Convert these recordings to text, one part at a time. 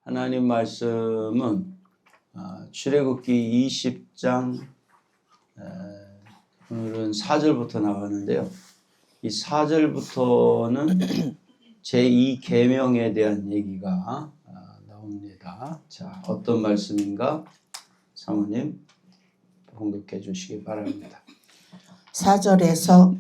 하나님 말씀은 출애굽기 20장 오늘은 4절부터 나가는데요. 이 4절부터는 제2계명에 대한 얘기가 나옵니다. 자, 어떤 말씀인가? 사모님 공독해 주시기 바랍니다. 4절에서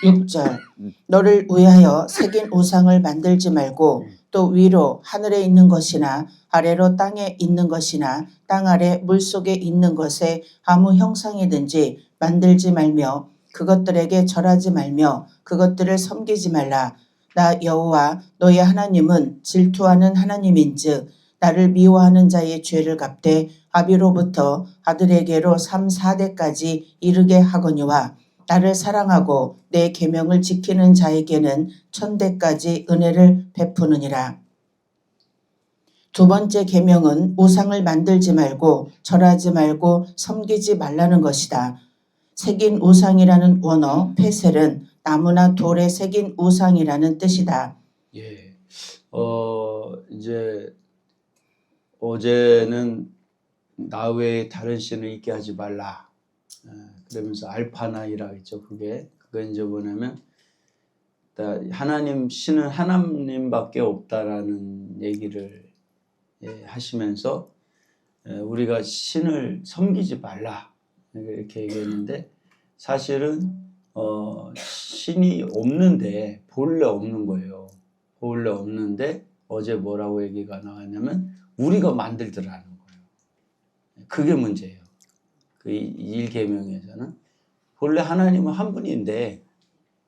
6절 너를 위하여 새긴 우상을 만들지 말고 또 위로 하늘에 있는 것이나 아래로 땅에 있는 것이나 땅 아래 물속에 있는 것에 아무 형상이든지 만들지 말며 그것들에게 절하지 말며 그것들을 섬기지 말라. 나 여호와 너의 하나님은 질투하는 하나님인즉 나를 미워하는 자의 죄를 갚되 아비로부터 아들에게로 3, 4대까지 이르게 하거니와 나를 사랑하고 내 계명을 지키는 자에게는 1000대까지 은혜를 베푸느니라. 두 번째 계명은 우상을 만들지 말고 절하지 말고 섬기지 말라는 것이다. 새긴 우상이라는 원어 페셀은 나무나 돌에 새긴 우상이라는 뜻이다. 예, 이제 어제는 나 외에 다른 신을 있게 하지 말라. 그러면서 알파나이라 했죠. 그거 이제 뭐냐면 하나님 신은 하나님밖에 없다라는 얘기를 하시면서 우리가 신을 섬기지 말라 이렇게 얘기했는데 사실은 신이 없는데 본래 없는 거예요. 본래 없는데 어제 뭐라고 얘기가 나왔냐면 우리가 만들더라는 거예요. 그게 문제예요. 그 1계명에서는 본래 하나님은 한 분인데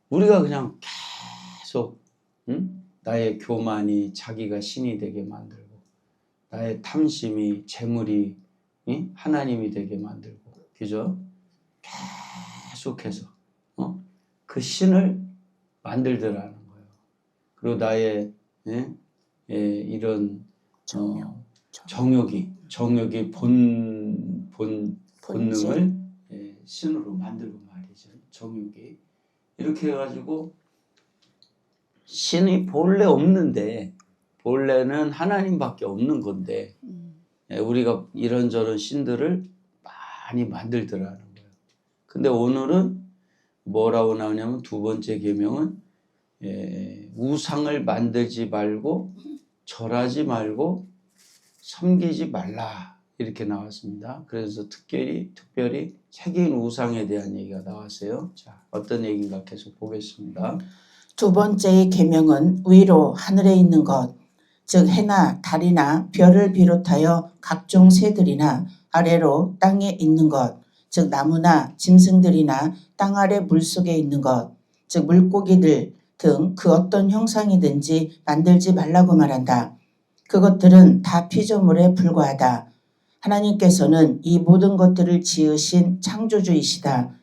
우리가 그냥 계속 나의 교만이 자기가 신이 되게 만들고 나의 탐심이 재물이 하나님이 되게 만들고 그죠? 계속해서 그 신을 만들더라는 거예요. 그리고 나의 이런 정욕이 본능을 신으로 만들고 말이죠. 정욕이 이렇게 해가지고 신이 본래 없는데 본래는 하나님밖에 없는 건데 우리가 이런저런 신들을 많이 만들더라는 거예요. 근데 오늘은 뭐라고 나오냐면 두 번째 계명은 우상을 만들지 말고 절하지 말고 섬기지 말라 이렇게 나왔습니다. 그래서 특별히 새긴 우상에 대한 얘기가 나왔어요. 자, 어떤 얘기인가 계속 보겠습니다. 두 번째의 계명은 위로 하늘에 있는 것, 즉 해나 달이나 별을 비롯하여 각종 새들이나 아래로 땅에 있는 것, 즉 나무나 짐승들이나 땅 아래 물속에 있는 것, 즉 물고기들 등 그 어떤 형상이든지 만들지 말라고 말한다. 그것들은 다 피조물에 불과하다. 하나님께서는 이 모든 것들을 지으신 창조주이시다.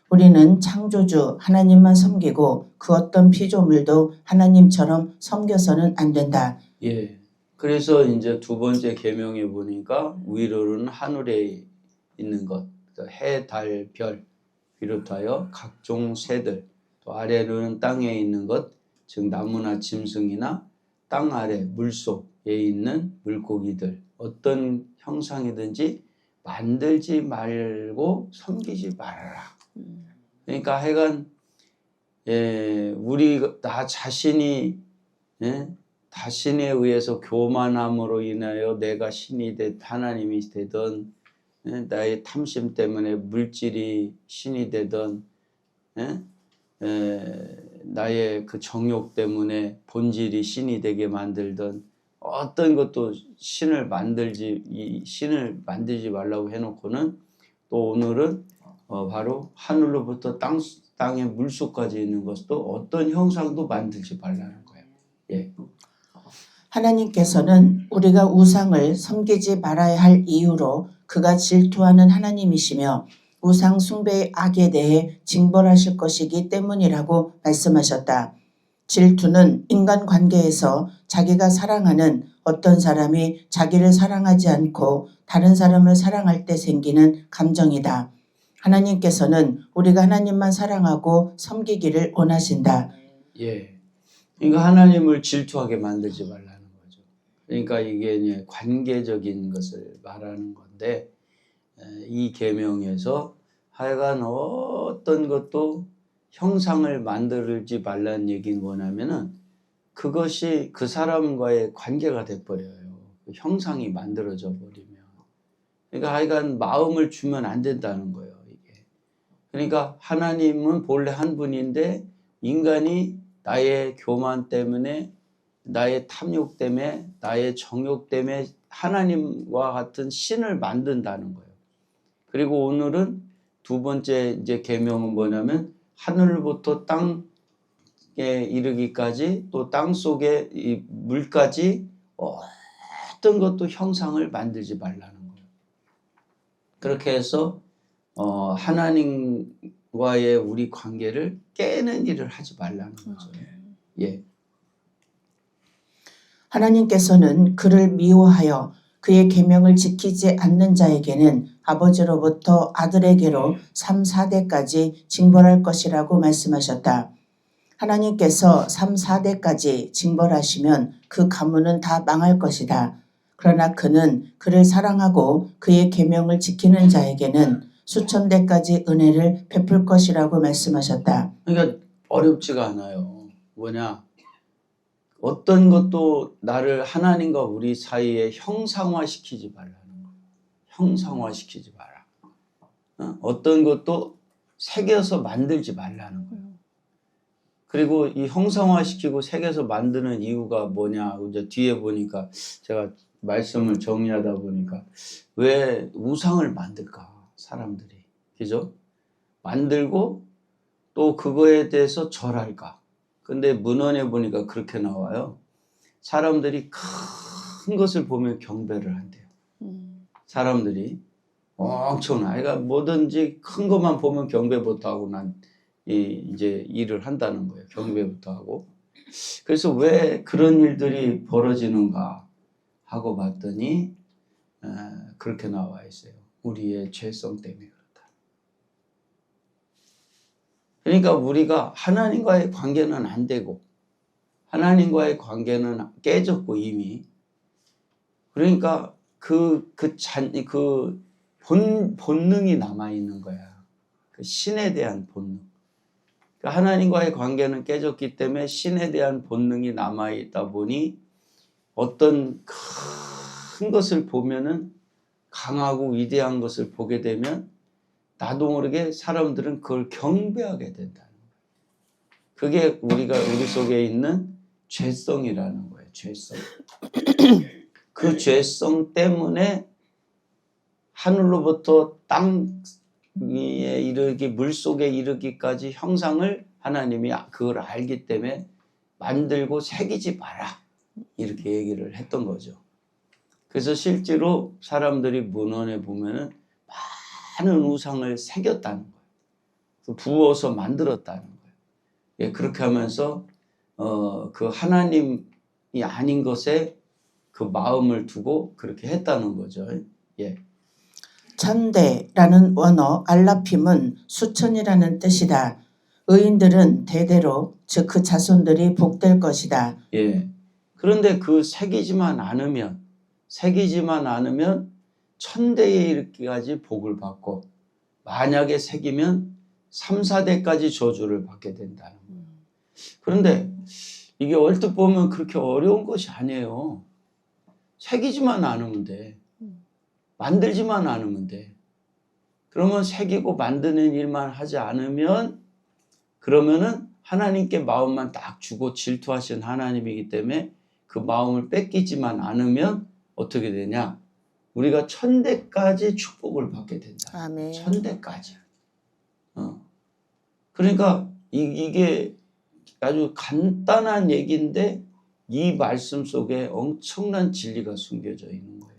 우리는 창조주 하나님만 섬기고 그 어떤 피조물도 하나님처럼 섬겨서는 안 된다. 예. 그래서 이제 두 번째 계명에 보니까 위로는 하늘에 있는 것, 해, 달, 별 비롯하여 각종 새들, 또 아래로는 땅에 있는 것, 즉 나무나 짐승이나 땅 아래 물속에 있는 물고기들, 어떤 형상이든지 만들지 말고 섬기지 말아라. 그러니까 하여간 나 자신이 자신에 의해서 교만함으로 인하여 내가 신이 하나님이 되던 나의 탐심 때문에 물질이 신이 되던 나의 그 정욕 때문에 본질이 신이 되게 만들던 어떤 것도 신을 만들지 말라고 해놓고는 또 오늘은 바로 하늘로부터 땅의 물속까지 있는 것도 어떤 형상도 만들지 말라는 거예요. 예. 하나님께서는 우리가 우상을 섬기지 말아야 할 이유로 그가 질투하는 하나님이시며 우상 숭배의 악에 대해 징벌하실 것이기 때문이라고 말씀하셨다. 질투는 인간관계에서 자기가 사랑하는 어떤 사람이 자기를 사랑하지 않고 다른 사람을 사랑할 때 생기는 감정이다. 하나님께서는 우리가 하나님만 사랑하고 섬기기를 원하신다. 예. 그러니까 하나님을 질투하게 만들지 말라는 거죠. 그러니까 이게 이제 관계적인 것을 말하는 건데 이 계명에서 하여간 어떤 것도 형상을 만들지 말라는 얘기는 뭐냐면은 그것이 그 사람과의 관계가 돼버려요. 그 형상이 만들어져 버리면. 그러니까 하여간 마음을 주면 안 된다는 거예요. 이게. 그러니까 하나님은 본래 한 분인데 인간이 나의 교만 때문에 나의 탐욕 때문에 나의 정욕 때문에 하나님과 같은 신을 만든다는 거예요. 그리고 오늘은 두 번째 이제 계명은 뭐냐면 하늘부터 땅에 이르기까지 또 땅 속에 이 물까지 어떤 것도 형상을 만들지 말라는 거예요. 그렇게 해서 하나님과의 우리 관계를 깨는 일을 하지 말라는 거죠. 예. 하나님께서는 그를 미워하여 그의 계명을 지키지 않는 자에게는 아버지로부터 아들에게로 3, 4대까지 징벌할 것이라고 말씀하셨다. 하나님께서 3, 4대까지 징벌하시면 그 가문은 다 망할 것이다. 그러나 그는 그를 사랑하고 그의 계명을 지키는 자에게는 수천 대까지 은혜를 베풀 것이라고 말씀하셨다. 그러니까 어렵지가 않아요. 뭐냐? 어떤 것도 나를 하나님과 우리 사이에 형상화시키지 말라는 거예요. 형상화시키지 마라. 어떤 것도 새겨서 만들지 말라는 거예요. 그리고 이 형상화시키고 새겨서 만드는 이유가 뭐냐? 이제 뒤에 보니까 제가 말씀을 정리하다 보니까 왜 우상을 만들까? 사람들이. 그죠? 만들고 또 그거에 대해서 절할까? 근데 문헌에 보니까 그렇게 나와요. 사람들이 큰 것을 보면 경배를 한대요. 사람들이 엄청나. 그러니까 뭐든지 큰 것만 보면 경배부터 하고 이제 일을 한다는 거예요. 경배부터 하고. 그래서 왜 그런 일들이 벌어지는가 하고 봤더니 그렇게 나와 있어요. 우리의 죄성 때문에 그렇다. 그러니까 우리가 하나님과의 관계는 안 되고 하나님과의 관계는 깨졌고 이미. 그러니까 본능이 남아있는 거야. 그 신에 대한 본능. 그러니까 하나님과의 관계는 깨졌기 때문에 신에 대한 본능이 남아있다 보니 어떤 큰 것을 보면은 강하고 위대한 것을 보게 되면 나도 모르게 사람들은 그걸 경배하게 된다는 거예요. 그게 우리 속에 있는 죄성이라는 거예요. 죄성. 그 죄성 때문에 하늘로부터 땅 위에 이르기 물속에 이르기까지 형상을 하나님이 그걸 알기 때문에 만들고 새기지 마라 이렇게 얘기를 했던 거죠. 그래서 실제로 사람들이 문헌에 보면은 많은 우상을 새겼다는 거예요. 부어서 만들었다는 거예요. 예, 그렇게 하면서 그 하나님이 아닌 것에 그 마음을 두고 그렇게 했다는 거죠. 예. 천대라는 원어 알라핌은 수천이라는 뜻이다. 의인들은 대대로 즉 그 자손들이 복될 것이다. 예. 그런데 그 새기지만 않으면 천대에 이르기까지 복을 받고 만약에 새기면 3, 4대까지 저주를 받게 된다는 거예요. 그런데 이게 얼뜻 보면 그렇게 어려운 것이 아니에요. 새기지만 않으면 돼. 만들지만 않으면 돼. 그러면 새기고 만드는 일만 하지 않으면 그러면은 하나님께 마음만 딱 주고 질투하신 하나님이기 때문에 그 마음을 뺏기지만 않으면 어떻게 되냐? 우리가 천대까지 축복을 받게 된다. 아멘. 천대까지. 그러니까 이게 아주 간단한 얘기인데 이 말씀 속에 엄청난 진리가 숨겨져 있는 거예요.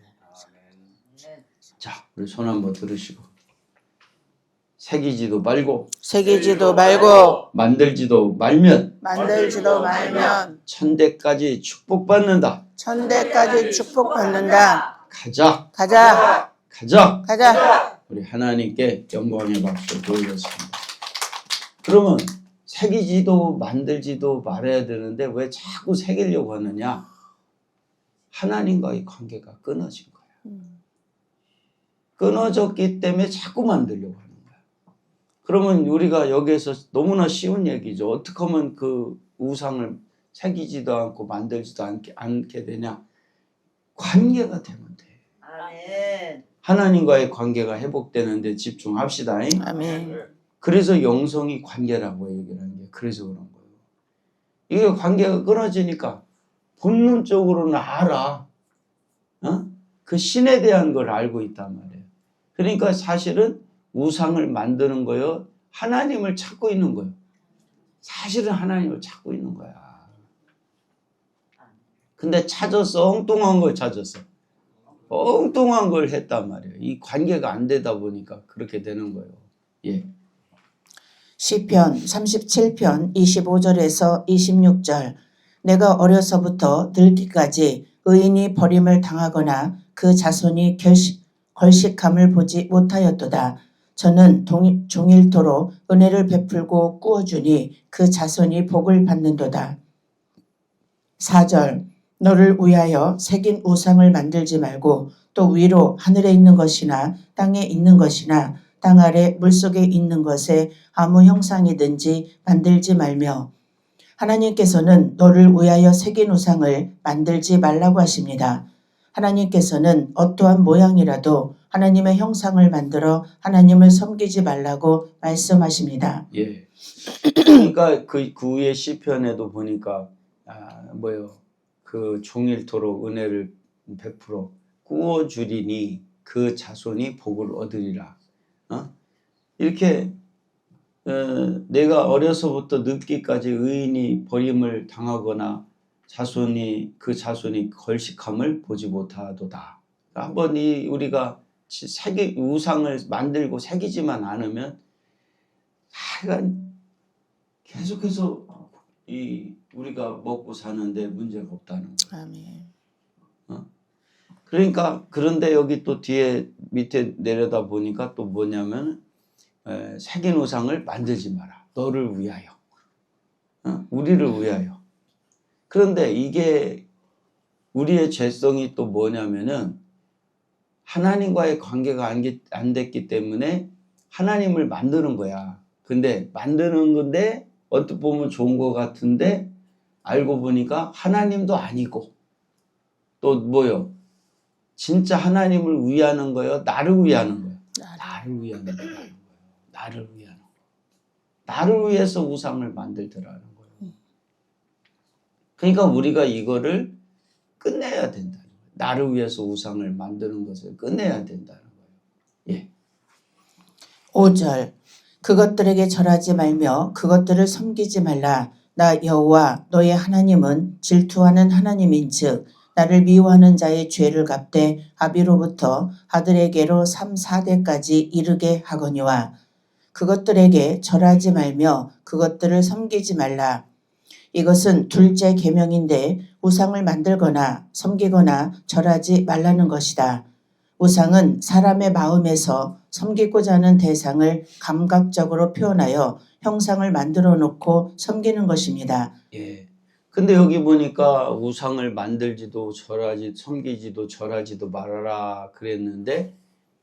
자, 우리 손 한번 들으시고 새기지도 말고 만들지도 말면 천대까지 축복받는다. 가자. 우리 하나님께 영광의 박수 돌렸습니다. 그러면 새기지도 만들지도 말아야 되는데 왜 자꾸 새기려고 하느냐? 하나님과의 관계가 끊어진 거야. 끊어졌기 때문에 자꾸 만들려고 하는 거야. 그러면 우리가 여기에서 너무나 쉬운 얘기죠. 어떻게 하면 그 우상을 새기지도 않고 만들지도 않게 되냐? 관계가 되면 돼. 아멘. 하나님과의 관계가 회복되는데 집중합시다. 아멘. 그래서 영성이 관계라고 얘기를 하는 게 그래서 그런 거예요. 이게 관계가 끊어지니까 본능적으로는 알아. 그 신에 대한 걸 알고 있단 말이에요. 그러니까 사실은 우상을 만드는 거요. 하나님을 찾고 있는 거예요. 사실은 하나님을 찾고 있는 거야. 근데 찾았어. 엉뚱한 걸 찾았어. 엉뚱한 걸 했단 말이에요. 이 관계가 안 되다 보니까 그렇게 되는 거예요. 예. 시편 37편 25절에서 26절 내가 어려서부터 늙기까지 의인이 버림을 당하거나 그 자손이 걸식함을 보지 못하였도다. 저는 종일토록 은혜를 베풀고 꾸어주니 그 자손이 복을 받는도다. 4절 너를 위하여 새긴 우상을 만들지 말고 또 위로 하늘에 있는 것이나 땅에 있는 것이나 땅 아래 물속에 있는 것에 아무 형상이든지 만들지 말며 하나님께서는 너를 위하여 새긴 우상을 만들지 말라고 하십니다. 하나님께서는 어떠한 모양이라도 하나님의 형상을 만들어 하나님을 섬기지 말라고 말씀하십니다. 예. 그러니까 그 위에 시편에도 보니까 그 종일토록 은혜를 베풀어 꾸어주리니 그 자손이 복을 얻으리라. 이렇게 내가 어려서부터 늙기까지 의인이 버림을 당하거나 그 자손이 걸식함을 보지 못하도다. 한번 우리가 우상을 만들고 새기지만 않으면 하여간 계속해서 우리가 먹고 사는데 문제가 없다는 거예요. 아멘. 그러니까 그런데 여기 또 뒤에 밑에 내려다 보니까 또 뭐냐면 새긴 우상을 만들지 마라. 너를 위하여. 우리를 위하여. 그런데 이게 우리의 죄성이 또 뭐냐면은 하나님과의 관계가 안 됐기 때문에 하나님을 만드는 거야. 근데 만드는 건데 어떻게 보면 좋은 것 같은데 알고 보니까 하나님도 아니고 또 뭐요? 진짜 하나님을 위하는 거요? 나를 위하는 거요? 나를 위하는 거예요. 나를 위하는 거. 나를 위해서 우상을 만들더라는 거예요. 그러니까 우리가 이거를 끝내야 된다는 거예요. 나를 위해서 우상을 만드는 것을 끝내야 된다는 거예요. 예. 5절 그것들에게 절하지 말며 그것들을 섬기지 말라. 나 여호와 너의 하나님은 질투하는 하나님인즉 나를 미워하는 자의 죄를 갚되 아비로부터 아들에게로 3, 4대까지 이르게 하거니와 그것들에게 절하지 말며 그것들을 섬기지 말라. 이것은 둘째 계명인데 우상을 만들거나 섬기거나 절하지 말라는 것이다. 우상은 사람의 마음에서 섬기고자 하는 대상을 감각적으로 표현하여 형상을 만들어 놓고 섬기는 것입니다. 예. 근데 여기 보니까 우상을 만들지도 섬기지도 절하지도 말아라 그랬는데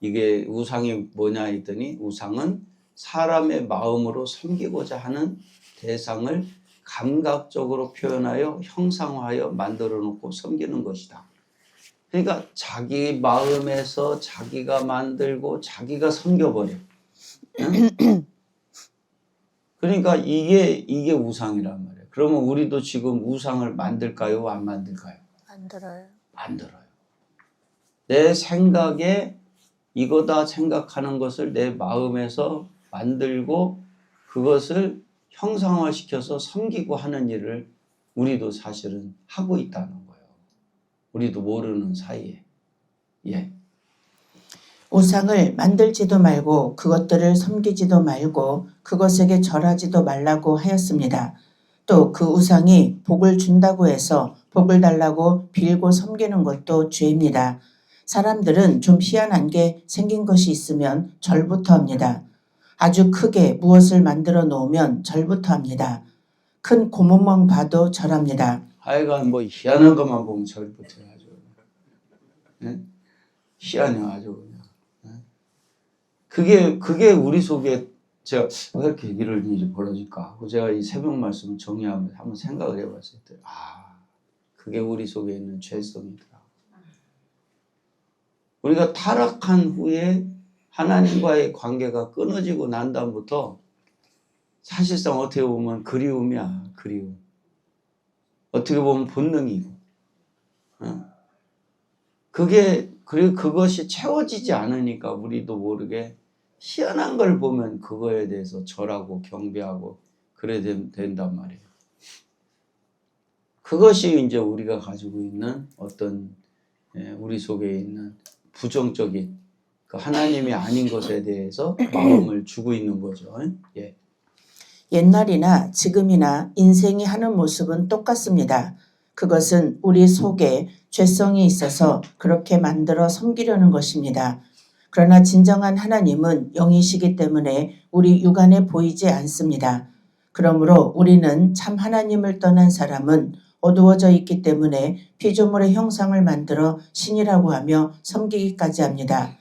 이게 우상이 뭐냐 했더니 우상은 사람의 마음으로 섬기고자 하는 대상을 감각적으로 표현하여 형상화하여 만들어 놓고 섬기는 것이다. 그러니까 자기 마음에서 자기가 만들고 자기가 섬겨버려. 응? 그러니까 이게 우상이란 말이에요. 그러면 우리도 지금 우상을 만들까요? 안 만들까요? 만들어요. 만들어요. 내 생각에 이거다 생각하는 것을 내 마음에서 만들고 그것을 형상화시켜서 섬기고 하는 일을 우리도 사실은 하고 있다는 거예요. 우리도 모르는 사이에. 예. 우상을 만들지도 말고 그것들을 섬기지도 말고 그것에게 절하지도 말라고 하였습니다. 또 그 우상이 복을 준다고 해서 복을 달라고 빌고 섬기는 것도 죄입니다. 사람들은 좀 희한한 게 생긴 것이 있으면 절부터 합니다. 아주 크게 무엇을 만들어 놓으면 절부터 합니다. 큰 고문만 봐도 절합니다. 하여간 뭐 희한한 것만 보면 절부터 하죠. 예? 희한해요, 아주 그냥. 예? 그게 우리 속에 제가 왜 이렇게 이런 일이 벌어질까 하고 제가 이 새벽 말씀을 정리하면서 한번 생각을 해봤을 때, 그게 우리 속에 있는 죄성이더라. 우리가 타락한 후에 하나님과의 관계가 끊어지고 난 다음부터 사실상 어떻게 보면 그리움이야, 그리움. 어떻게 보면 본능이고. 그리고 그것이 채워지지 않으니까 우리도 모르게 희한한 걸 보면 그거에 대해서 절하고 경배하고 그래야 된단 말이에요. 그것이 이제 우리가 가지고 있는 어떤 우리 속에 있는 부정적인 그 하나님이 아닌 것에 대해서 마음을 주고 있는 거죠. 예. 옛날이나 지금이나 인생이 하는 모습은 똑같습니다. 그것은 우리 속에 죄성이 있어서 그렇게 만들어 섬기려는 것입니다. 그러나 진정한 하나님은 영이시기 때문에 우리 육안에 보이지 않습니다. 그러므로 우리는 참 하나님을 떠난 사람은 어두워져 있기 때문에 피조물의 형상을 만들어 신이라고 하며 섬기기까지 합니다.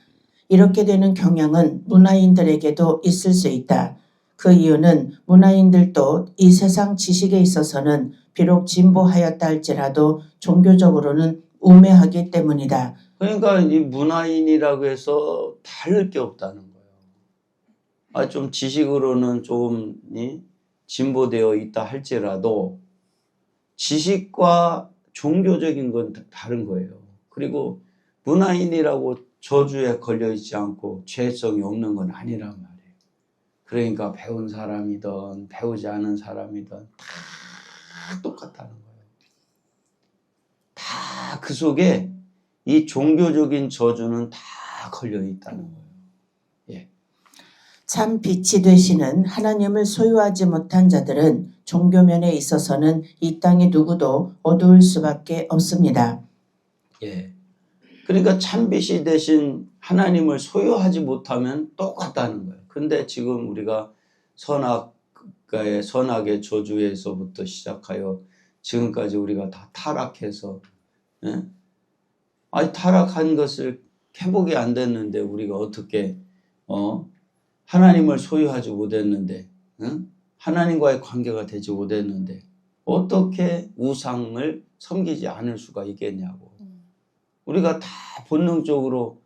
이렇게 되는 경향은 문화인들에게도 있을 수 있다. 그 이유는 문화인들도 이 세상 지식에 있어서는 비록 진보하였다 할지라도 종교적으로는 우매하기 때문이다. 그러니까 이 문화인이라고 해서 다를 게 없다는 거예요. 좀 지식으로는 좀 진보되어 있다 할지라도 지식과 종교적인 건 다른 거예요. 그리고 문화인이라고 저주에 걸려 있지 않고 죄성이 없는 건 아니란 말이에요. 그러니까 배운 사람이든 배우지 않은 사람이든 다 똑같다는 거예요. 다 그 속에 이 종교적인 저주는 다 걸려 있다는 거예요. 예. 참 빛이 되시는 하나님을 소유하지 못한 자들은 종교면에 있어서는 이 땅의 누구도 어두울 수밖에 없습니다. 예. 그러니까 참 빛이 되신 하나님을 소유하지 못하면 똑같다는 거예요. 근데 지금 우리가 선악의 저주에서부터 시작하여 지금까지 우리가 다 타락해서 타락한 것을 회복이 안 됐는데 우리가 어떻게 하나님을 소유하지 못했는데 하나님과의 관계가 되지 못했는데 어떻게 우상을 섬기지 않을 수가 있겠냐고. 우리가 다 본능적으로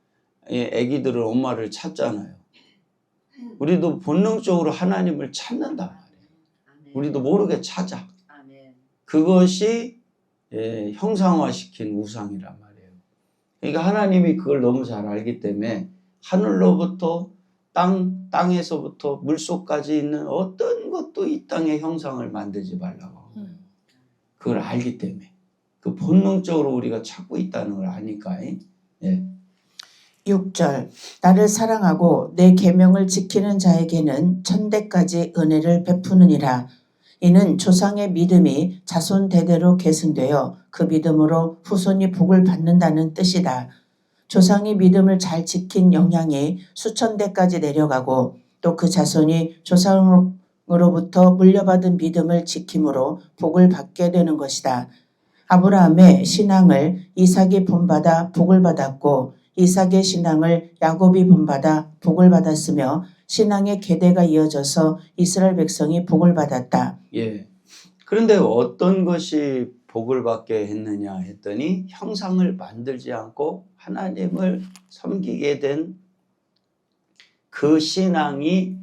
애기들은 엄마를 찾잖아요. 우리도 본능적으로 하나님을 찾는단 말이에요. 우리도 모르게 찾아. 그것이 형상화시킨 우상이란 말이에요. 그러니까 하나님이 그걸 너무 잘 알기 때문에 하늘로부터 땅에서부터 물속까지 있는 어떤 것도 이 땅의 형상을 만들지 말라고 하고 그걸 알기 때문에 그 본능적으로 우리가 찾고 있다는 걸 아니까. 예. 6절 나를 사랑하고 내 계명을 지키는 자에게는 천대까지 은혜를 베푸느니라. 이는 조상의 믿음이 자손 대대로 계승되어 그 믿음으로 후손이 복을 받는다는 뜻이다. 조상이 믿음을 잘 지킨 영향이 수천 대까지 내려가고 또 그 자손이 조상으로부터 물려받은 믿음을 지킴으로 복을 받게 되는 것이다. 아브라함의 신앙을 이삭이 본받아 복을 받았고 이삭의 신앙을 야곱이 본받아 복을 받았으며 신앙의 계대가 이어져서 이스라엘 백성이 복을 받았다. 예. 그런데 어떤 것이 복을 받게 했느냐 했더니 형상을 만들지 않고 하나님을 섬기게 된 그 신앙이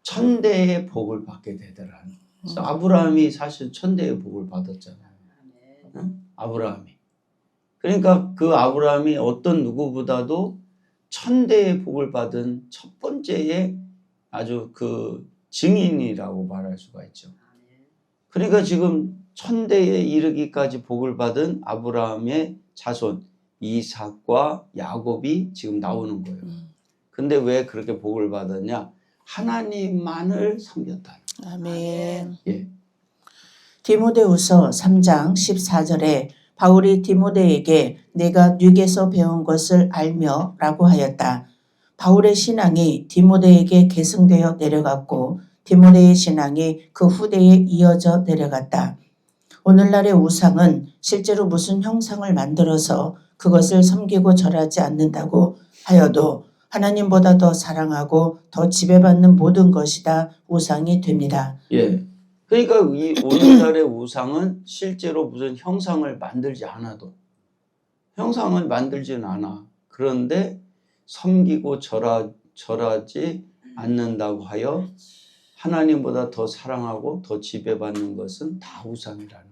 천대의 복을 받게 되더라. 그래서 아브라함이 사실 천대의 복을 받았잖아요. 아브라함이. 그러니까 그 아브라함이 어떤 누구보다도 천대의 복을 받은 첫 번째의 아주 그 증인이라고 말할 수가 있죠. 그러니까 지금 천대에 이르기까지 복을 받은 아브라함의 자손 이삭과 야곱이 지금 나오는 거예요. 근데 왜 그렇게 복을 받았냐? 하나님만을 섬겼다. 아멘. 예. 디모데후서 3장 14절에 바울이 디모데에게 내가 뉘게서 배운 것을 알며 라고 하였다. 바울의 신앙이 디모데에게 계승되어 내려갔고 디모데의 신앙이 그 후대에 이어져 내려갔다. 오늘날의 우상은 실제로 무슨 형상을 만들어서 그것을 섬기고 절하지 않는다고 하여도 하나님보다 더 사랑하고 더 지배받는 모든 것이 다 우상이 됩니다. 예. 그러니까 이 오늘날의 우상은 실제로 무슨 형상을 만들지 않아도 형상을 만들지는 않아. 그런데 섬기고 절하지 않는다고 하여 하나님보다 더 사랑하고 더 지배받는 것은 다 우상이라는 거예요.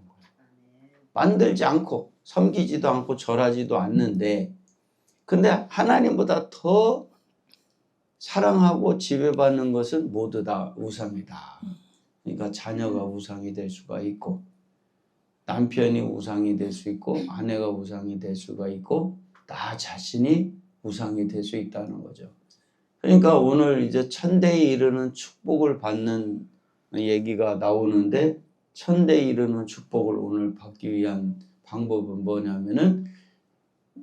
만들지 않고 섬기지도 않고 절하지도 않는데 근데 하나님보다 더 사랑하고 지배받는 것은 모두 다 우상이다. 그러니까 자녀가 우상이 될 수가 있고 남편이 우상이 될 수 있고 아내가 우상이 될 수가 있고 나 자신이 우상이 될 수 있다는 거죠. 그러니까 오늘 이제 천대에 이르는 축복을 받는 얘기가 나오는데 천대에 이르는 축복을 오늘 받기 위한 방법은 뭐냐면은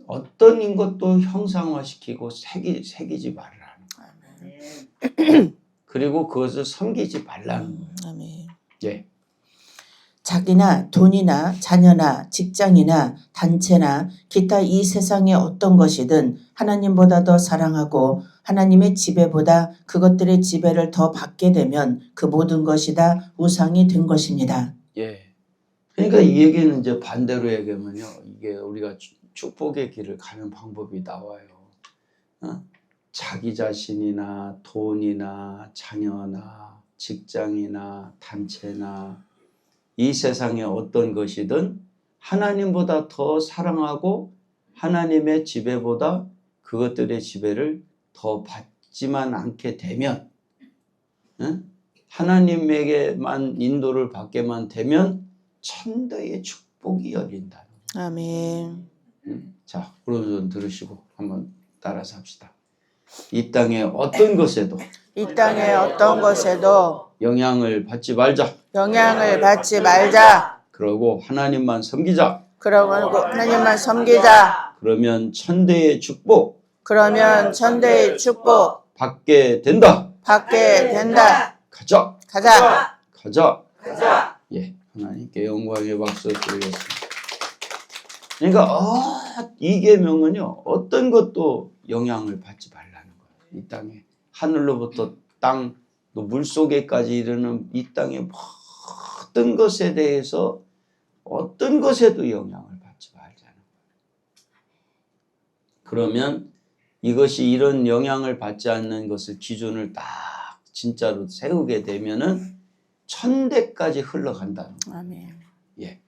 어떤 것도 형상화시키고 새기지 말라는 거예요. 그리고 그것을 섬기지 말라는 거예요. 아멘. 예. 자기나 돈이나 자녀나 직장이나 단체나 기타 이 세상의 어떤 것이든 하나님보다 더 사랑하고 하나님의 지배보다 그것들의 지배를 더 받게 되면 그 모든 것이 다 우상이 된 것입니다. 예. 그러니까 이 얘기는 이제 반대로 얘기하면요. 이게 우리가 축복의 길을 가는 방법이 나와요. 자기 자신이나 돈이나 자녀나 직장이나 단체나 이 세상의 어떤 것이든 하나님보다 더 사랑하고 하나님의 지배보다 그것들의 지배를 더 받지만 않게 되면 하나님에게만 인도를 받게만 되면 천대의 축복이 열린다는 거예요. 아멘. 자, 오른손 들으시고 한번 따라서 합시다. 이 땅의 어떤 것에도 이 땅의 어떤 것에도 영향을 받지 말자. 영향을 받지 말자. 그러고 하나님만 섬기자. 그러고 하나님만 섬기자. 그러면 천대의 축복 그러면 천대의 축복 받게 된다. 받게 된다. 가자. 가자. 가자. 예, 하나님께 영광의 박수 드리겠습니다. 그러니까 이 계명은요 어떤 것도 영향을 받지 말라는 거예요. 이 땅에 하늘로부터 땅, 또 물속에까지 이르는 이 땅의 모든 것에 대해서 어떤 것에도 영향을 받지 말자는 거예요. 그러면 이것이 이런 영향을 받지 않는 것을 기준을 딱 진짜로 세우게 되면은 천대까지 흘러간다는 거예요. 아멘. 예.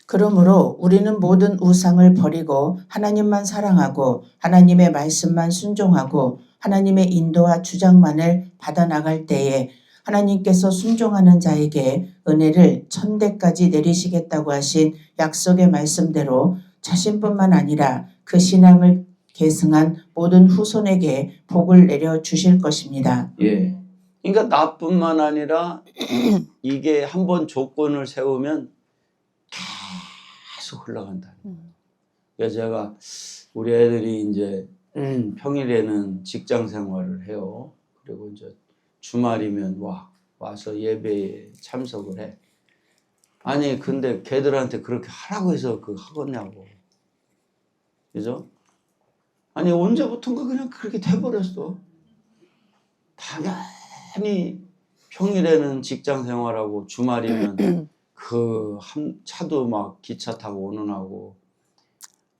그러므로 우리는 모든 우상을 버리고 하나님만 사랑하고 하나님의 말씀만 순종하고 하나님의 인도와 주장만을 받아 나갈 때에 하나님께서 순종하는 자에게 은혜를 천대까지 내리시겠다고 하신 약속의 말씀대로 자신뿐만 아니라 그 신앙을 계승한 모든 후손에게 복을 내려 주실 것입니다. 예. 그러니까 나뿐만 아니라 이게 한번 조건을 세우면 계속 흘러간다는 거예요. 그래서 제가 우리 애들이 이제 평일에는 직장 생활을 해요. 그리고 이제 주말이면 와서 예배에 참석을 해. 아니 근데 걔들한테 그렇게 하라고 해서 그 하겠냐고. 그죠? 아니 언제부턴가 그냥 그렇게 돼버렸어. 당연히 평일에는 직장 생활하고 주말이면 그 차도 막 기차 타고 오는 하고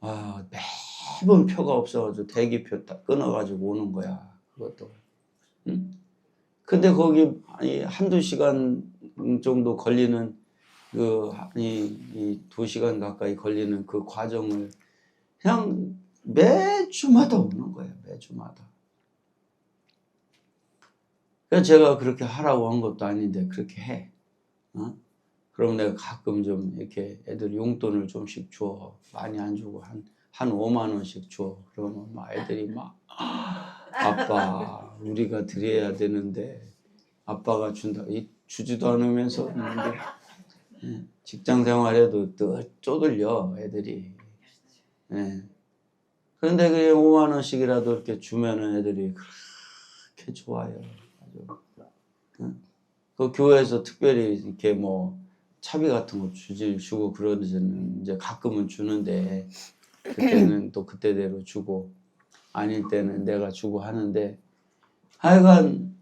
매번 표가 없어가지고 대기표 딱 끊어가지고 오는 거야. 그것도. 응? 근데 거기 한두 시간 정도 걸리는 이 2시간 가까이 걸리는 그 과정을 그냥 매주마다 오는 거예요. 매주마다. 그래서 제가 그렇게 하라고 한 것도 아닌데 그렇게 해. 그럼 내가 가끔 좀 이렇게 애들 용돈을 좀씩 줘. 많이 안 주고 한 5만 원씩 줘. 그러면 막 애들이 막 아빠 우리가 드려야 되는데 아빠가 준다. 주지도 않으면서 직장 생활에도 또 쪼들려 애들이. 예. 그런데 그게 5만 원씩이라도 이렇게 주면은 애들이 그렇게 좋아요. 아주. 그 교회에서 특별히 이렇게 뭐 차비 같은 거 주고 그러지는 이제 가끔은 주는데 그때는 또 그때대로 주고 아닐 때는 내가 주고 하는데 하여간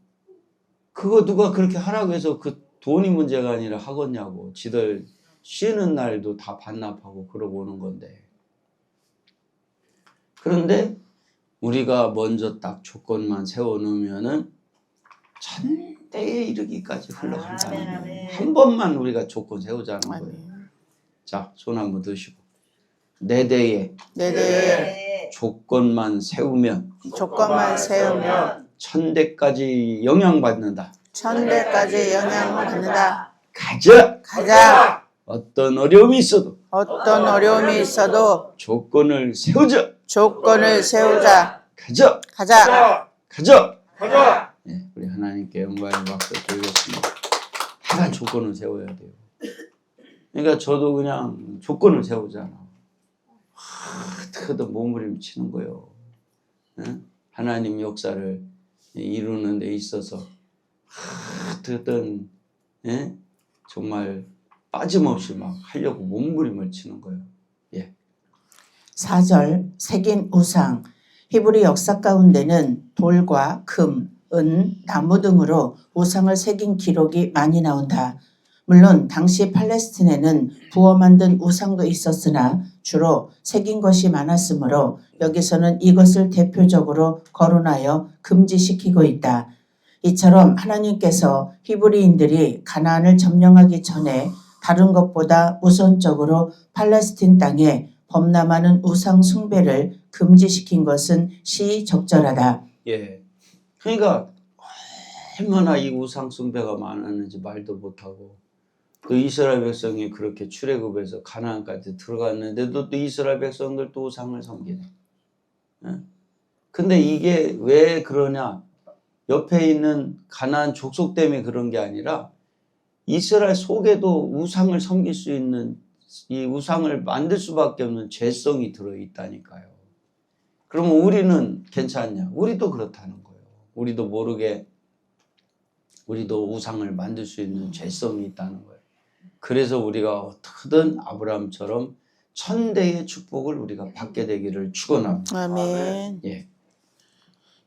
그거 누가 그렇게 하라고 해서 그 돈이 문제가 아니라 하겠냐고. 지들 쉬는 날도 다 반납하고 그러고 오는 건데. 그런데 우리가 먼저 딱 조건만 세워놓으면은 천대에 이르기까지 흘러간다는 거예요. 한 번만 우리가 조건 세우자는 거예요. 자, 손 한번 드시고. 내 대에 조건만 세우면 천대까지 영향받는다. 천대까지 영향을 받는다. 가자. 어떤 어려움이 있어도 조건을 세우자. 가자. 네, 우리 하나님께 영광의 박수 드리겠습니다. 하나 조건을 세워야 돼요. 그러니까 저도 그냥 조건을 세우잖아. 어떻게든 몸부림 치는 거예요. 응? 하나님 역사를 이루는 데 있어서 어떻게든 정말 빠짐없이 막 하려고 몸부림을 치는 거예요. 예. 4절 새긴 우상. 히브리 역사 가운데는 돌과 금, 은, 나무 등으로 우상을 새긴 기록이 많이 나온다. 물론 당시 팔레스틴에는 부어 만든 우상도 있었으나 주로 새긴 것이 많았으므로 여기서는 이것을 대표적으로 거론하여 금지시키고 있다. 이처럼 하나님께서 히브리인들이 가나안을 점령하기 전에 다른 것보다 우선적으로 팔레스틴 땅에 범람하는 우상 숭배를 금지시킨 것은 시적절하다. 예. 그러니까 얼마나 이 우상 숭배가 많았는지 말도 못하고 또 이스라엘 백성이 그렇게 출애굽해서 가나안까지 들어갔는데도 또 이스라엘 백성들도 우상을 섬기네. 근데 이게 왜 그러냐? 옆에 있는 가나안 족속 때문에 그런 게 아니라 이스라엘 속에도 우상을 섬길 수 있는 이 우상을 만들 수밖에 없는 죄성이 들어있다니까요. 그러면 우리는 괜찮냐? 우리도 그렇다는 거예요. 우리도 모르게 우리도 우상을 만들 수 있는 죄성이 있다는 거예요. 그래서 우리가 어떻게든 아브라함처럼 천대의 축복을 우리가 받게 되기를 축원합니다. 아멘. 예.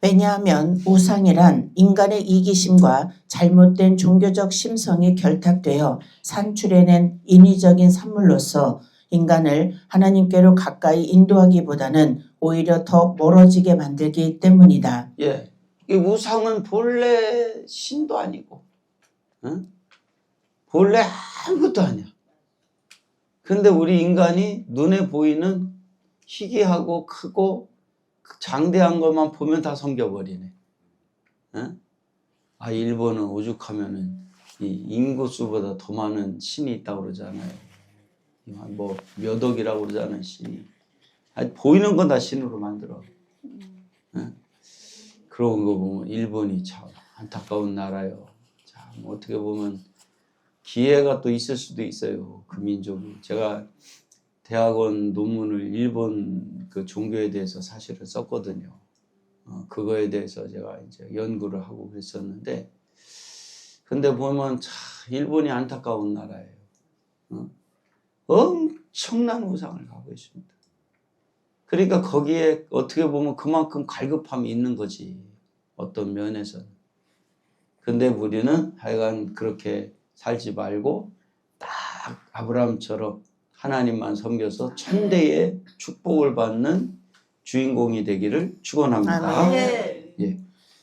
왜냐하면 우상이란 인간의 이기심과 잘못된 종교적 심성이 결탁되어 산출해낸 인위적인 산물로서 인간을 하나님께로 가까이 인도하기보다는 오히려 더 멀어지게 만들기 때문이다. 예. 이 우상은 본래 신도 아니고, 본래 아무것도 아니야. 근데 우리 인간이 눈에 보이는 희귀하고 크고 장대한 것만 보면 다 섬겨버리네. 아, 일본은 오죽하면은 이 인구수보다 더 많은 신이 있다고 그러잖아요. 뭐 몇 억이라고 그러잖아요, 신이. 아니, 보이는 건 다 신으로 만들어. 그런 거 보면 일본이 참 안타까운 나라요. 자, 뭐 어떻게 보면 기회가 또 있을 수도 있어요. 그 민족이. 제가 대학원 논문을 일본 그 종교에 대해서 사실은 썼거든요. 그거에 대해서 제가 이제 연구를 하고 그랬었는데, 근데 보면 참 일본이 안타까운 나라예요. 엄청난 우상을 가고 있습니다. 그러니까 거기에 어떻게 보면 그만큼 갈급함이 있는 거지. 어떤 면에서는. 근데 우리는 하여간 그렇게 살지 말고 딱 아브라함처럼 하나님만 섬겨서 천대의 축복을 받는 주인공이 되기를 축원합니다. 예.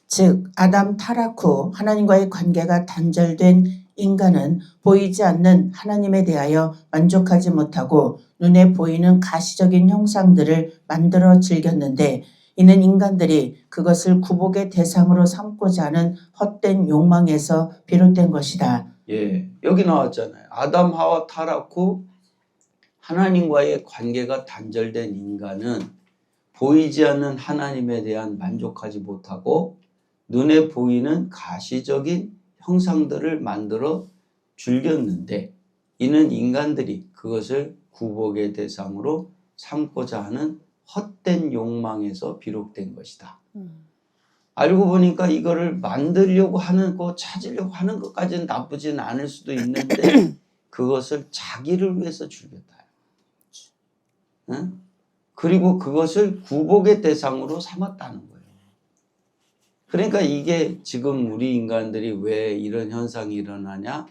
즉 아담 타락 후 하나님과의 관계가 단절된 인간은 보이지 않는 하나님에 대하여 만족하지 못하고 눈에 보이는 가시적인 형상들을 만들어 즐겼는데 이는 인간들이 그것을 구복의 대상으로 삼고자 하는 헛된 욕망에서 비롯된 것이다. 예, 여기 나왔잖아요. 아담 하와 타락 후 하나님과의 관계가 단절된 인간은 보이지 않는 하나님에 대한 만족하지 못하고 눈에 보이는 가시적인 형상들을 만들어 즐겼는데 이는 인간들이 그것을 구복의 대상으로 삼고자 하는 헛된 욕망에서 비롯된 것이다. 알고 보니까 이거를 만들려고 하는 거 찾으려고 하는 것까지는 나쁘지는 않을 수도 있는데 그것을 자기를 위해서 즐겼다. 응? 그리고 그것을 구복의 대상으로 삼았다는 거예요. 그러니까 이게 지금 우리 인간들이 왜 이런 현상이 일어나냐?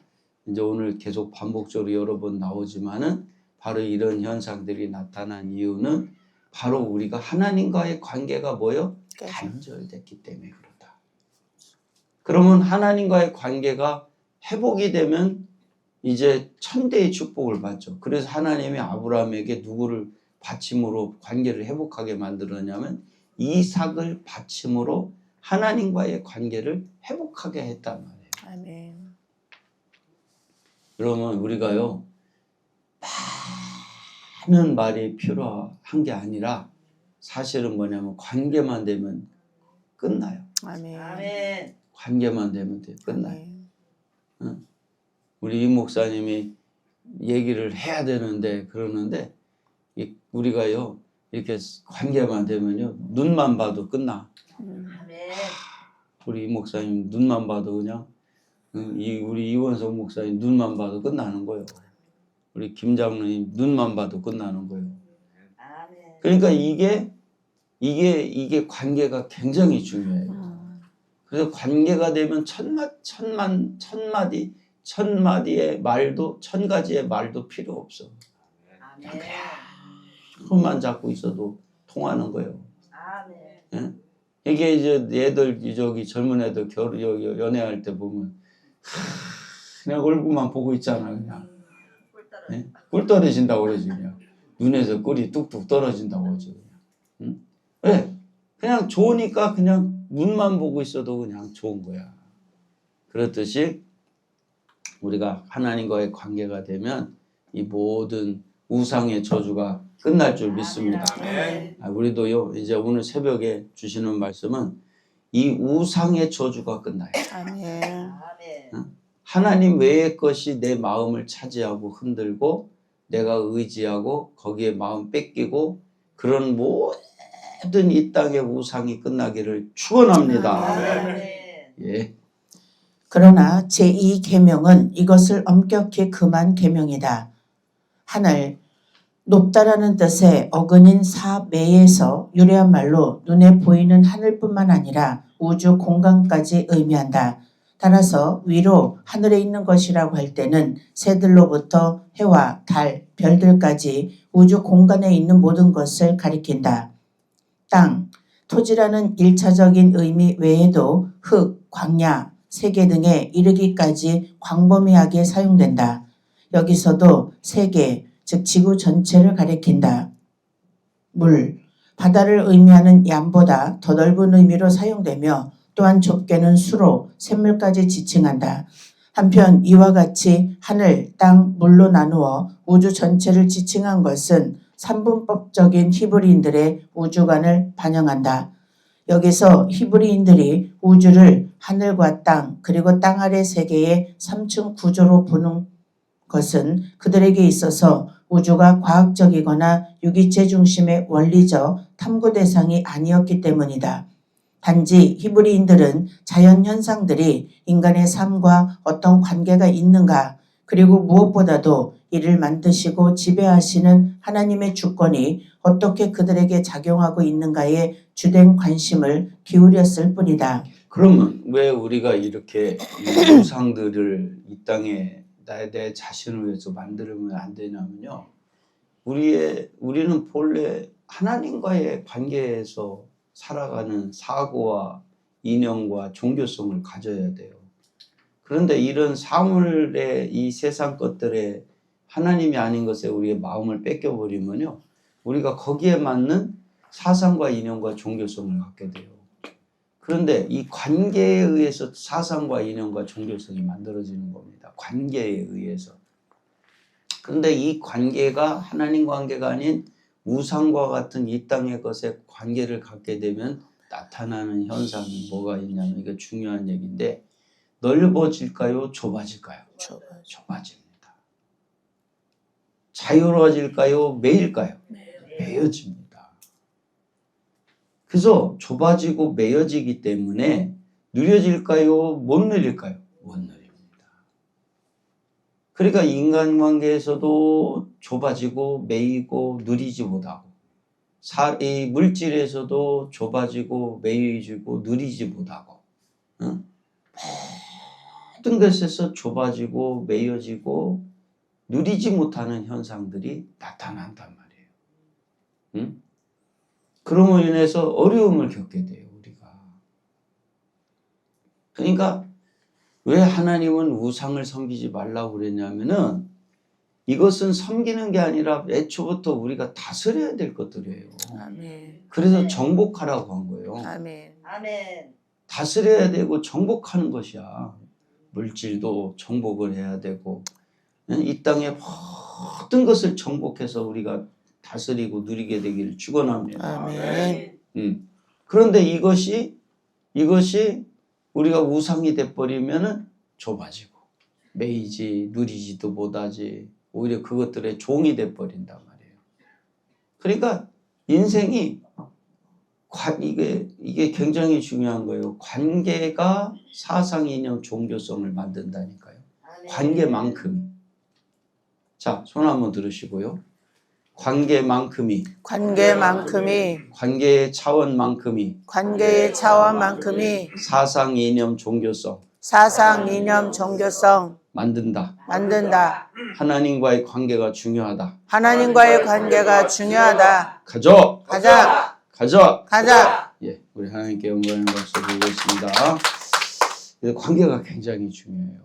이제 오늘 계속 반복적으로 여러 번 나오지만은 바로 이런 현상들이 나타난 이유는 바로 우리가 하나님과의 관계가 뭐요? 단절됐기 때문에 그렇다. 그러면 하나님과의 관계가 회복이 되면 이제 천대의 축복을 받죠. 그래서 하나님이 아브라함에게 누구를 받침으로 관계를 회복하게 만들었냐면 이삭을 받침으로 하나님과의 관계를 회복하게 했단 말이에요. 아멘. 그러면 우리가요, 많은 말이 필요한 게 아니라 사실은 뭐냐면 관계만 되면 끝나요. 아멘. 아멘. 관계만 되면 끝나요. 아멘. 우리 이 목사님이 얘기를 해야 되는데 그러는데 우리가요 이렇게 관계만 되면요 눈만 봐도 끝나. 아멘. 우리 이 목사님 눈만 봐도 그냥 우리 이원석 목사님 눈만 봐도 끝나는 거예요. 우리 김 장로님 눈만 봐도 끝나는 거예요. 아멘. 그러니까 이게 관계가 굉장히 중요해요. 그래서 관계가 되면 천마디의 말도 천가지의 말도 필요 없어. 아멘. 손만 잡고 있어도 통하는 거예요. 아멘. 예? 이게 이제 애들 저기 젊은 애들 연애할 때 보면 그냥 얼굴만 보고 있잖아 그냥. 예? 꿀 떨어진다고 그러지 그냥. 눈에서 꿀이 뚝뚝 떨어진다고 그러지 그냥. 응? 왜? 그냥 좋으니까 그냥 눈만 보고 있어도 그냥 좋은 거야. 그렇듯이 우리가 하나님과의 관계가 되면 이 모든 우상의 저주가 끝날 줄 믿습니다. 아멘. 우리도요 이제 오늘 새벽에 주시는 말씀은 이 우상의 저주가 끝나요. 아멘. 아멘. 하나님 외의 것이 내 마음을 차지하고 흔들고 내가 의지하고 거기에 마음 뺏기고 그런 모든 이 땅의 우상이 끝나기를 축원합니다. 아멘. 예. 그러나 제2계명은 이것을 엄격히 금한 계명이다. 하늘, 높다라는 뜻의 어근인 사매에서 유래한 말로 눈에 보이는 하늘뿐만 아니라 우주 공간까지 의미한다. 따라서 위로 하늘에 있는 것이라고 할 때는 새들로부터 해와 달, 별들까지 우주 공간에 있는 모든 것을 가리킨다. 땅, 토지라는 1차적인 의미 외에도 흙, 광야, 세계 등에 이르기까지 광범위하게 사용된다. 여기서도 세계, 즉 지구 전체를 가리킨다. 물, 바다를 의미하는 얌보다 더 넓은 의미로 사용되며 또한 좁게는 수로, 샘물까지 지칭한다. 한편 이와 같이 하늘, 땅, 물로 나누어 우주 전체를 지칭한 것은 삼분법적인 히브리인들의 우주관을 반영한다. 여기서 히브리인들이 우주를 하늘과 땅 그리고 땅 아래 세계의 3층 구조로 보는 것은 그들에게 있어서 우주가 과학적이거나 유기체 중심의 원리적 탐구 대상이 아니었기 때문이다. 단지 히브리인들은 자연 현상들이 인간의 삶과 어떤 관계가 있는가 그리고 무엇보다도 이를 만드시고 지배하시는 하나님의 주권이 어떻게 그들에게 작용하고 있는가에 주된 관심을 기울였을 뿐이다. 그러면 왜 우리가 이렇게 이 우상들을 이 땅에 내 자신을 위해서 만들면 안 되냐면요. 우리는 본래 하나님과의 관계에서 살아가는 사고와 인연과 종교성을 가져야 돼요. 그런데 이런 사물의 이 세상 것들에 하나님이 아닌 것에 우리의 마음을 뺏겨버리면요. 우리가 거기에 맞는 사상과 인연과 종교성을 갖게 돼요. 그런데 이 관계에 의해서 사상과 인연과 종교성이 만들어지는 겁니다. 관계에 의해서. 그런데 이 관계가 하나님 관계가 아닌 우상과 같은 이 땅의 것에 관계를 갖게 되면 나타나는 현상이 뭐가 있냐면 이게 중요한 얘기인데 넓어질까요? 좁아질까요? 좁아집니다. 자유로워질까요? 매일까요? 매여집니다. 그래서 좁아지고 매여지기 때문에 느려질까요? 못 느릴까요? 못 느립니다. 그러니까 인간관계에서도 좁아지고 매이고 느리지 못하고 이 물질에서도 좁아지고 매여지고 누리지 못하고 모든 것에서 좁아지고 매여지고 누리지 못하는 현상들이 나타난단 말이에요. 그럼으로 인해서 어려움을 겪게 돼요, 우리가. 그러니까 왜 하나님은 우상을 섬기지 말라고 그랬냐면은 이것은 섬기는 게 아니라 애초부터 우리가 다스려야 될 것들이에요. 아멘. 그래서 정복하라고 한 거예요. 아멘. 아멘. 다스려야 되고 정복하는 것이야. 물질도 정복을 해야 되고 이 땅의 모든 것을 정복해서 우리가 다스리고 누리게 되기를 축원합니다. 아멘. 그런데 이것이 우리가 우상이 돼버리면은 좁아지고 매이지 누리지도 못하지 오히려 그것들의 종이 돼버린단 말이에요. 그러니까 인생이 이게 굉장히 중요한 거예요. 관계가 사상, 이념, 종교성을 만든다니까요. 관계만큼. 자, 손 한번 들으시고요. 관계의 차원만큼이 사상, 이념, 종교성 만든다. 하나님과의 관계가 중요하다. 가자. 예, 우리 하나님께 영광의 박수 드리겠습니다. 관계가 굉장히 중요해요.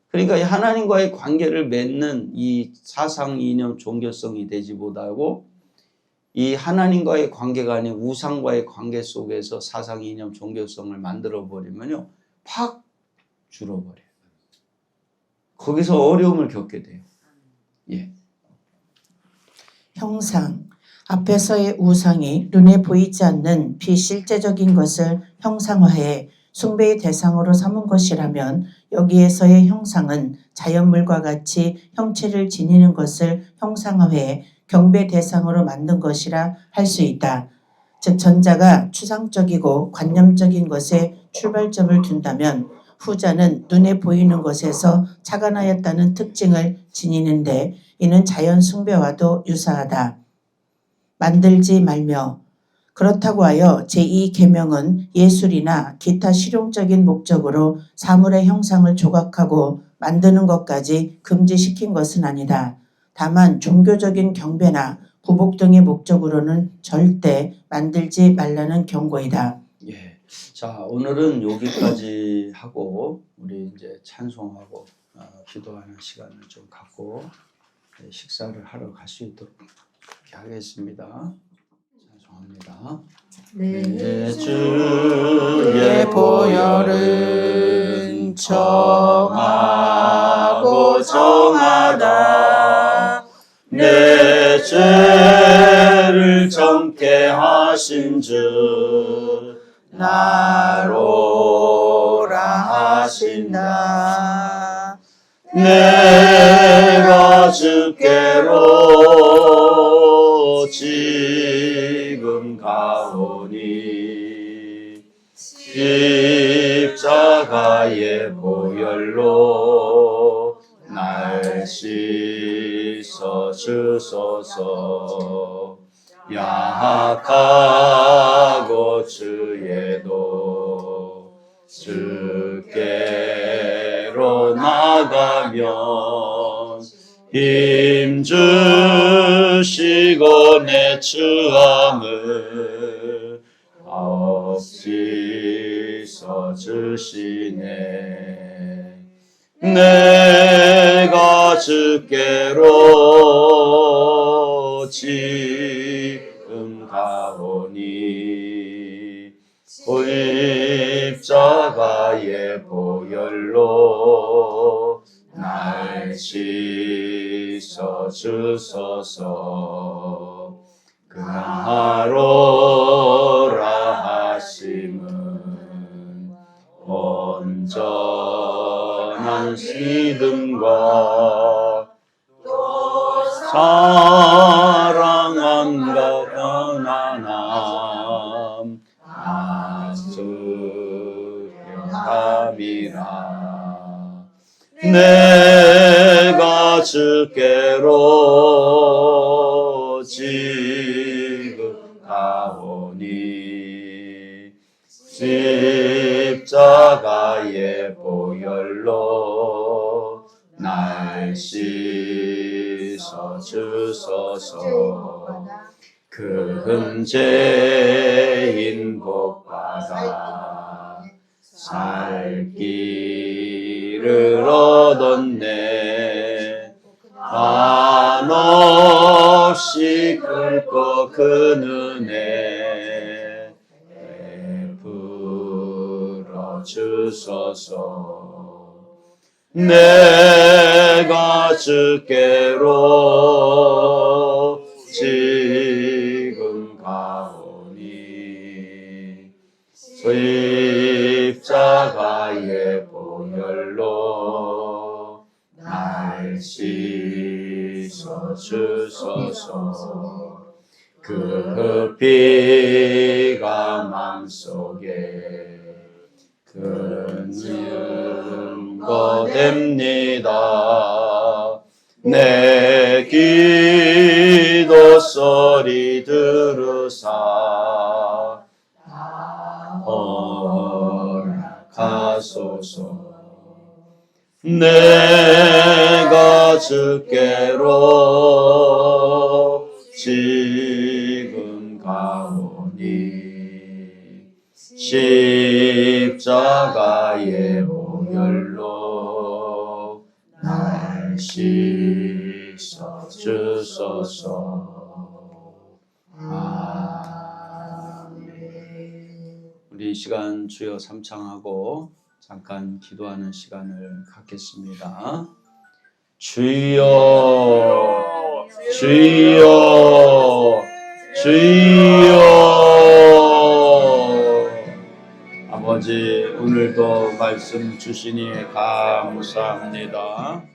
그러니까 이 하나님과의 관계를 맺는 이 사상, 이념, 종교성이 되지 못하고 이 하나님과의 관계가 아닌 우상과의 관계 속에서 사상, 이념, 종교성을 만들어 버리면요, 팍 줄어버려요. 거기서 어려움을 겪게 돼요. 예. 형상. 앞에서의 우상이 눈에 보이지 않는 비실제적인 것을 형상화해 숭배의 대상으로 삼은 것이라면 여기에서의 형상은 자연물과 같이 형체를 지니는 것을 형상화해 경배 대상으로 만든 것이라 할 수 있다. 즉 전자가 추상적이고 관념적인 것에 출발점을 둔다면 후자는 눈에 보이는 것에서 착안하였다는 특징을 지니는데 이는 자연 숭배와도 유사하다. 만들지 말며. 그렇다고 하여 제2계명은 예술이나 기타 실용적인 목적으로 사물의 형상을 조각하고 만드는 것까지 금지시킨 것은 아니다. 다만 종교적인 경배나 구복 등의 목적으로는 절대 만들지 말라는 경고이다. 예. 자, 오늘은 여기까지 하고 우리 이제 찬송하고 기도하는 시간을 좀 갖고 식사를 하러 갈 수 있도록 하겠습니다. 찬송합니다. 내 주의 보혈은 정하고 정하다. 내 죄를 정케 하신 주 나로라 하신다. 내가 주께로 지금 가오니 십자가의 보혈로 날 씻어 주소서. 약하고 주에도 주께로 나가면 힘 주시고 내 추함을 없이 써주시네. 내가 주께로 지금 가오니 십자가의 보혈로 날 씻어 주소서. 그나로라 하심은 온전한 믿음과 사랑함과 편안함 아수함이라. 내가 주께로 지금 가오니 십자가의 보혈로 날 씻어 주소서. 그 흠죄인 복받아 살 길을 얻었네. 한없이 긁고 그 은혜 베풀어 주소서. 내가 주께로 지금 가오니 십자가의 보혈로 날 씻어 주소서. 그 피가 맘속에 큰 증거 됩니다. 내 기도 소리 들으사 허락하소서. 내가 주께로 지금 가오니 십자가의 보혈로 날 씻어 주소서. 아멘. 우리 이 시간 주여 삼창하고 잠깐 기도하는 시간을 갖겠습니다. 주여, 주여, 주여. 아버지, 오늘도 말씀 주시니 감사합니다.